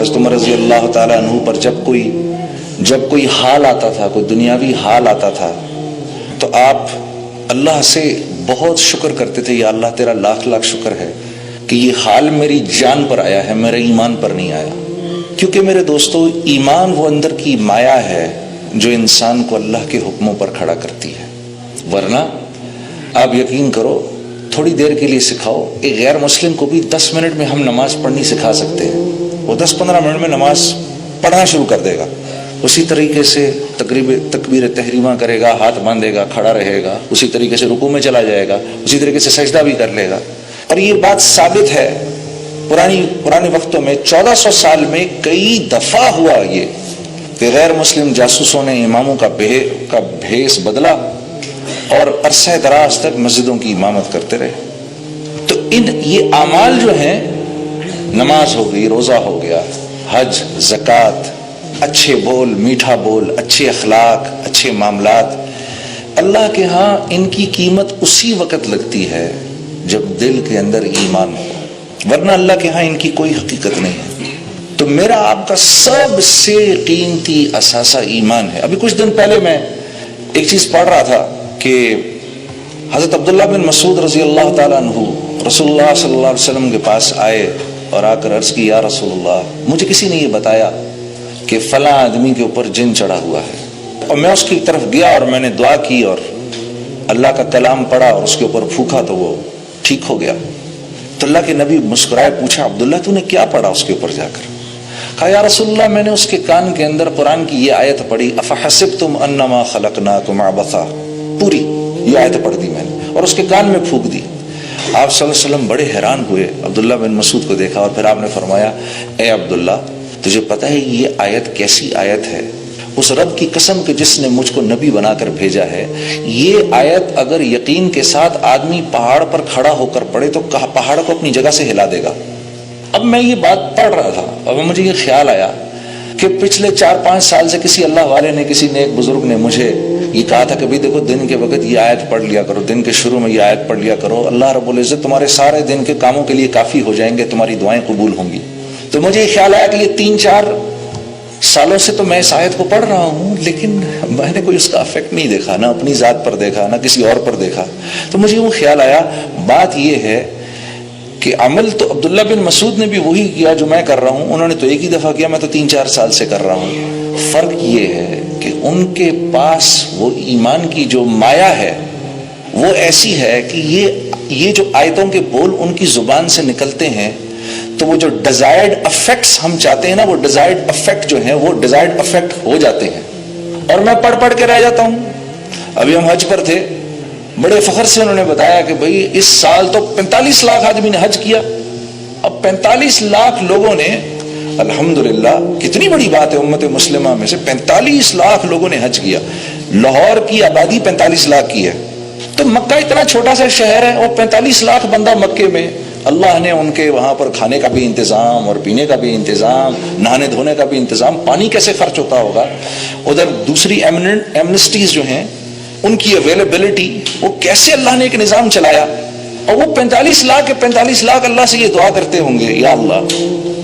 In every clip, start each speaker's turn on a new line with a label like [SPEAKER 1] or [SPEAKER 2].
[SPEAKER 1] حضرت عمر رضی اللہ تعالیٰ عنہ پر جب کوئی حال آتا تھا، کوئی دنیاوی حال آتا تھا، تو آپ اللہ سے بہت شکر کرتے تھے، یا اللہ تیرا لاکھ لاکھ شکر ہے کہ یہ حال میری جان پر آیا ہے، میرے ایمان پر نہیں آیا. کیونکہ میرے دوستو، ایمان وہ اندر کی مایا ہے جو انسان کو اللہ کے حکموں پر کھڑا کرتی ہے. ورنہ آپ یقین کرو، تھوڑی دیر کے لیے سکھاؤ، ایک غیر مسلم کو بھی 10 منٹ میں ہم نماز پڑھنی سکھا سکتے ہیں، وہ 10-15 منٹ میں نماز پڑھنا شروع کر دے گا. اسی طریقے سے تکبیر تحریمہ کرے گا، ہاتھ باندھے گا، کھڑا رہے گا، اسی طریقے سے رکوع میں چلا جائے گا، اسی طریقے سے سجدہ بھی کر لے گا. اور یہ بات ثابت ہے، پرانے وقتوں میں 1400 سال میں کئی دفعہ ہوا یہ کہ غیر مسلم جاسوسوں نے اماموں کا بھیس بدلا اور عرصہ دراز تک مسجدوں کی امامت کرتے رہے. تو یہ اعمال جو ہیں، نماز ہو گئی، روزہ ہو گیا، حج، زکوٰۃ، اچھے بول، میٹھا بول، اچھے اخلاق، اچھے معاملات، اللہ کے ہاں ان کی قیمت اسی وقت لگتی ہے جب دل کے اندر ایمان ہو، ورنہ اللہ کے ہاں ان کی کوئی حقیقت نہیں ہے. تو میرا آپ کا سب سے قیمتی اثاثہ ایمان ہے. ابھی کچھ دن پہلے میں ایک چیز پڑھ رہا تھا کہ حضرت عبداللہ بن مسعود رضی اللہ تعالیٰ عنہ رسول اللہ صلی اللہ علیہ وسلم کے پاس آئے اور آ کر عرض کی، یا رسول اللہ، مجھے کسی نے یہ بتایا کہ فلاں آدمی کے اوپر جن چڑھا ہوا ہے. اور میں اس کی طرف گیا اور میں نے دعا کی اور اللہ کا کلام پڑھا اور اس کے اوپر پھونکا تو وہ ٹھیک ہو گیا. تو اللہ کے نبی مسکرائے، پوچھا، عبداللہ تو نے کیا پڑھا اس کے اوپر جا کر؟ کہا، یا رسول اللہ، میں نے اس کے کان کے اندر قرآن کی یہ آیت پڑھی، افحسبتم انما خلقناکم عبثا، پوری یہ آیت پڑھ دی میں نے اور اس کے کان میں پھونک دی. آپ صلی اللہ علیہ وسلم بڑے حیران ہوئے، عبداللہ بن مسعود کو دیکھا اور پھر آپ نے فرمایا، اے عبداللہ، تجھے پتہ ہے یہ آیت کیسی آیت ہے؟ اس رب کی قسم کہ جس نے مجھ کو نبی بنا کر بھیجا ہے، یہ آیت اگر یقین کے ساتھ آدمی پہاڑ پر کھڑا ہو کر پڑھے تو پہاڑ کو اپنی جگہ سے ہلا دے گا. اب میں یہ بات پڑھ رہا تھا اور مجھے یہ خیال آیا کہ پچھلے 4-5 سال سے کسی اللہ والے نے، کسی نیک بزرگ نے مجھے یہ کہا تھا کہ بھی دیکھو، دن کے وقت یہ آیت پڑھ لیا کرو، دن کے شروع میں یہ آیت پڑھ لیا کرو، اللہ رب العزت تمہارے سارے دن کے کاموں کے لیے کافی ہو جائیں گے، تمہاری دعائیں قبول ہوں گی. تو مجھے یہ خیال آیا کہ یہ 3-4 سالوں سے تو میں اس آیت کو پڑھ رہا ہوں، لیکن میں نے کوئی اس کا افیکٹ نہیں دیکھا، نہ اپنی ذات پر دیکھا، نہ کسی اور پر دیکھا. تو مجھے وہ خیال آیا، بات یہ ہے کہ عمل تو عبداللہ بن مسعود نے بھی وہی کیا جو میں کر رہا ہوں، انہوں نے تو ایک ہی دفعہ کیا، میں تو 3-4 سال سے کر رہا ہوں. فرق یہ ہے کہ ان کے پاس وہ ایمان کی جو مایا ہے وہ ایسی ہے کہ یہ جو آیتوں کے بول ان کی زبان سے نکلتے ہیں تو وہ جو ڈیزائرڈ افیکٹس ہم چاہتے ہیں نا، وہ ڈیزائرڈ افیکٹ جو ہیں وہ ڈیزائرڈ افیکٹ ہو جاتے ہیں. اور میں پڑھ کے رہ جاتا ہوں. ابھی ہم حج پر تھے، بڑے فخر سے انہوں نے بتایا کہ بھئی اس سال تو 45 لاکھ آدمی نے حج کیا. اب 45 لاکھ لوگوں نے، الحمدللہ کتنی بڑی بات ہے، امت مسلمہ میں سے 45 لاکھ لوگوں نے حج کیا. لاہور کی آبادی 45 لاکھ کی ہے، تو مکہ اتنا چھوٹا سا شہر ہے اور 45 لاکھ بندہ مکے میں. اللہ نے ان کے وہاں پر کھانے کا بھی انتظام اور پینے کا بھی انتظام، نہانے دھونے کا بھی انتظام، پانی کیسے خرچ ہوتا ہوگا. ادھر دوسری ایمنسٹیز جو ہیں ان کی اویلیبلٹی، وہ کیسے اللہ نے ایک نظام چلایا. اور وہ 45 لاکھ اللہ سے یہ دعا کرتے ہوں گے، یا اللہ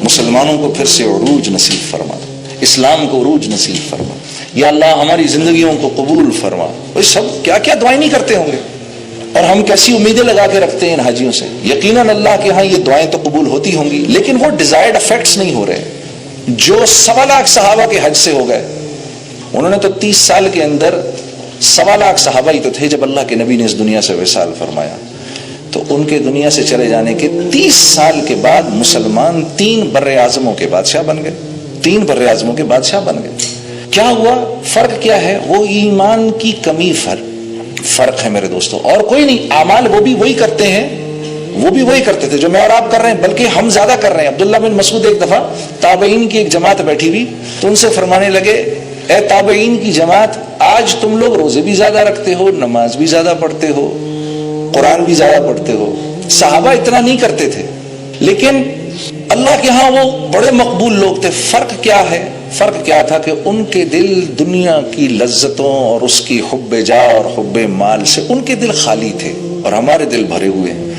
[SPEAKER 1] مسلمانوں کو پھر سے عروج نصیب فرما، اسلام کو عروج نصیب فرما، یا اللہ ہماری زندگیوں کو قبول فرما. وہ سب کیا کیا دعائیں نہیں کرتے ہوں گے. اور ہم کیسی امیدیں لگا کے رکھتے ہیں ان حاجیوں سے. یقیناً اللہ کے ہاں یہ دعائیں تو قبول ہوتی ہوں گی، لیکن وہ ڈیزائرڈ افیکٹس نہیں ہو رہے جو 1.25 لاکھ صحابہ کے حج سے ہو گئے. انہوں نے تو 30 سال کے اندر 1.25 لاکھ صحابہ ہی تو تھے جب اللہ کے نبی نے اس دنیا سے وصال فرمایا. تو ان کے دنیا سے چلے جانے کے 30 سال کے بعد مسلمان 3 بر اعظموں کے بادشاہ بن گئے. 3 بر اعظموں کے بادشاہ بن گئے. کیا ہوا؟ فرق کیا ہے؟ وہ ایمان کی کمی فرق ہے میرے دوستوں، اور کوئی نہیں. اعمال وہ بھی وہی کرتے ہیں، وہ بھی وہی کرتے تھے جو میں اور آپ کر رہے ہیں، بلکہ ہم زیادہ کر رہے ہیں. عبداللہ بن مسعود ایک دفعہ تابعین کی ایک جماعت بیٹھی ہوئی تو ان سے فرمانے لگے، اے تابعین کی جماعت، آج تم لوگ روزے بھی زیادہ رکھتے ہو، نماز بھی زیادہ پڑھتے ہو، قرآن بھی زیادہ پڑھتے ہو. صحابہ اتنا نہیں کرتے تھے، لیکن اللہ کے ہاں وہ بڑے مقبول لوگ تھے. فرق کیا ہے؟ فرق کیا تھا کہ ان کے دل دنیا کی لذتوں اور اس کی حب جاہ اور حب مال سے ان کے دل خالی تھے، اور ہمارے دل بھرے ہوئے ہیں.